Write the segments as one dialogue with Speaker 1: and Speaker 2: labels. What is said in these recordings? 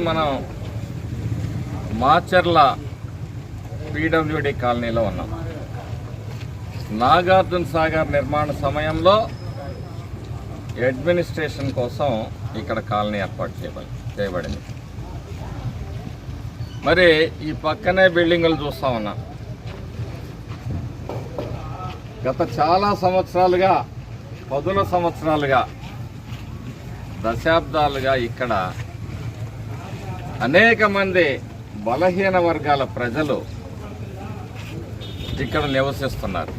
Speaker 1: మనం మాచర్ల పీడబ్ల్యూడి కాలనీలో ఉన్నాం. నాగార్జున సాగర్ నిర్మాణ సమయంలో అడ్మినిస్ట్రేషన్ కోసం ఇక్కడ కాలనీ ఏర్పాటు చేయబడింది. మరి ఈ పక్కనే బిల్డింగులు చూస్తూ ఉన్నాం. గత చాలా సంవత్సరాలుగా, పదుల సంవత్సరాలుగా, దశాబ్దాలుగా ఇక్కడ అనేక మంది బలహీన వర్గాల ప్రజలు ఇక్కడ నివసిస్తున్నారు.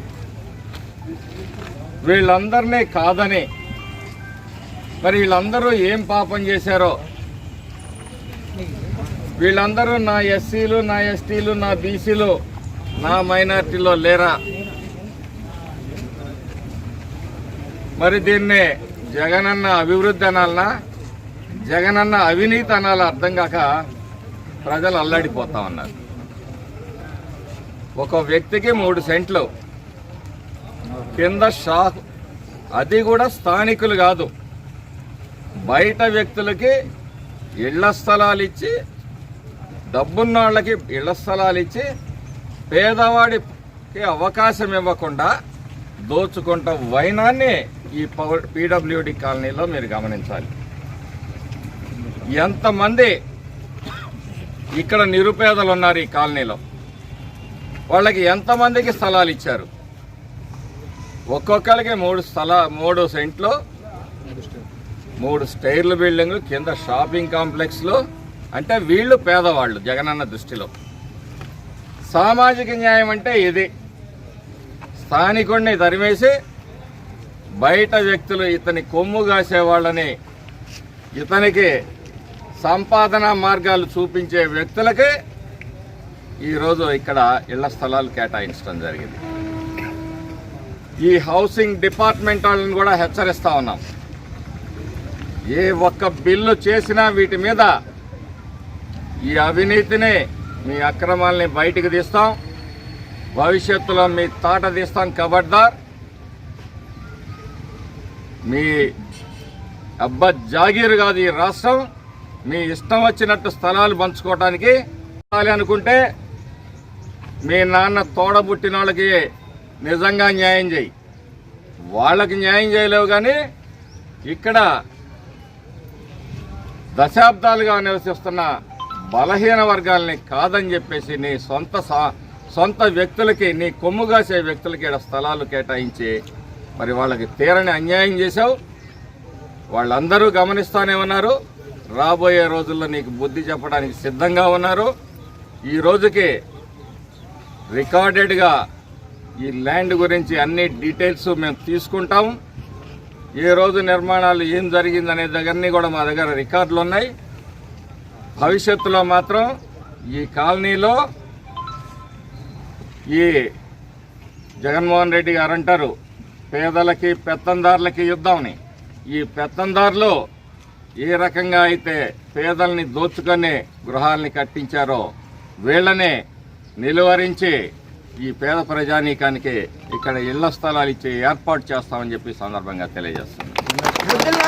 Speaker 1: వీళ్ళందరినీ కాదని, మరి వీళ్ళందరూ ఏం పాపం చేశారో, వీళ్ళందరూ నా ఎస్సీలు, నా ఎస్టీలు, నా బీసీలు, నా మైనార్టీలో లేరా? మరి దీన్ని జగనన్న అభివృద్ధి అనాలనా, జగనన్న అవినీతి అనాలా అర్థం కాక ప్రజలు అల్లాడిపోతా ఉన్నారు. ఒక వ్యక్తికి 3 సెంట్లు కింద షాక్, అది కూడా స్థానికులు కాదు, బయట వ్యక్తులకి ఇళ్ల స్థలాలు ఇచ్చి, డబ్బున్న వాళ్ళకి ఇళ్ల స్థలాలు ఇచ్చి, పేదవాడికి అవకాశం ఇవ్వకుండా దోచుకుంటా వైనాన్ని ఈ పీడబ్ల్యూడి కాలనీలో మీరు గమనించాలి. ఎంతమంది ఇక్కడ నిరుపేదలు ఉన్నారు ఈ కాలనీలో, వాళ్ళకి ఎంతమందికి స్థలాలు ఇచ్చారు? ఒక్కొక్కరికి 3 సెంట్లు, 3 స్టైర్ల బిల్డింగ్లు, కింద షాపింగ్ కాంప్లెక్స్లు. అంటే వీళ్ళు పేదవాళ్ళు జగనన్న దృష్టిలో. సామాజిక న్యాయం అంటే ఇది. స్థానికుడిని తరిమేసి బయట వ్యక్తులు ఇతని కొమ్ము కాసేవాళ్ళని, ఇతనికి సంపాదన మార్గాలు చూపించే వ్యక్తులకి ఈరోజు ఇక్కడ ఇళ్ల స్థలాలు కేటాయించడం జరిగింది. ఈ హౌసింగ్ డిపార్ట్మెంట్ వాళ్ళని కూడా హెచ్చరిస్తా ఉన్నాం. ఏ ఒక్క బిల్లు చేసినా వీటి మీద ఈ అవినీతిని, మీ అక్రమాలని బయటికి తీస్తాం. భవిష్యత్తులో మీ తాట తీస్తాం. ఖబర్దార్. మీ అబ్బా జాగీరు కాదు ఈ రాష్ట్రం. మీ ఇష్టం వచ్చినట్టు స్థలాలు పంచుకోవడానికి అనుకుంటే మీ నాన్న తోడబుట్టిన వాళ్ళకి నిజంగా న్యాయం చేయి. వాళ్ళకి న్యాయం చేయలేవు, కానీ ఇక్కడ దశాబ్దాలుగా నివసిస్తున్న బలహీన వర్గాలని కాదని చెప్పేసి నీ సొంత వ్యక్తులకి, నీ కొమ్ము కాసే వ్యక్తులకి ఇక్కడ స్థలాలు కేటాయించి మరి వాళ్ళకి తీరని అన్యాయం చేశావు. వాళ్ళందరూ గమనిస్తూనే ఉన్నారు. రాబోయే రోజుల్లో నీకు బుద్ధి చెప్పడానికి సిద్ధంగా ఉన్నారు. ఈ రోజుకి రికార్డెడ్గా ఈ ల్యాండ్ గురించి అన్ని డీటెయిల్స్ మేము తీసుకుంటాం. ఏ రోజు నిర్మాణాలు ఏం జరిగిందనే దగ్గరని కూడా మా దగ్గర రికార్డులు ఉన్నాయి. భవిష్యత్తులో మాత్రం ఈ కాలనీలో ఈ జగన్మోహన్ రెడ్డి గారు అంటారు పేదలకి పెత్తందారులకి యుద్ధంని. ఈ పెత్తందారులు ఏ రకంగా అయితే పేదల్ని దోచుకొని గృహాలని కట్టించారో వీళ్ళనే నిలువరించి ఈ పేద ప్రజానీకానికి ఇక్కడ ఇళ్ల స్థలాలు ఇచ్చి ఏర్పాటు చేస్తామని చెప్పి సందర్భంగా తెలియజేస్తున్నాను.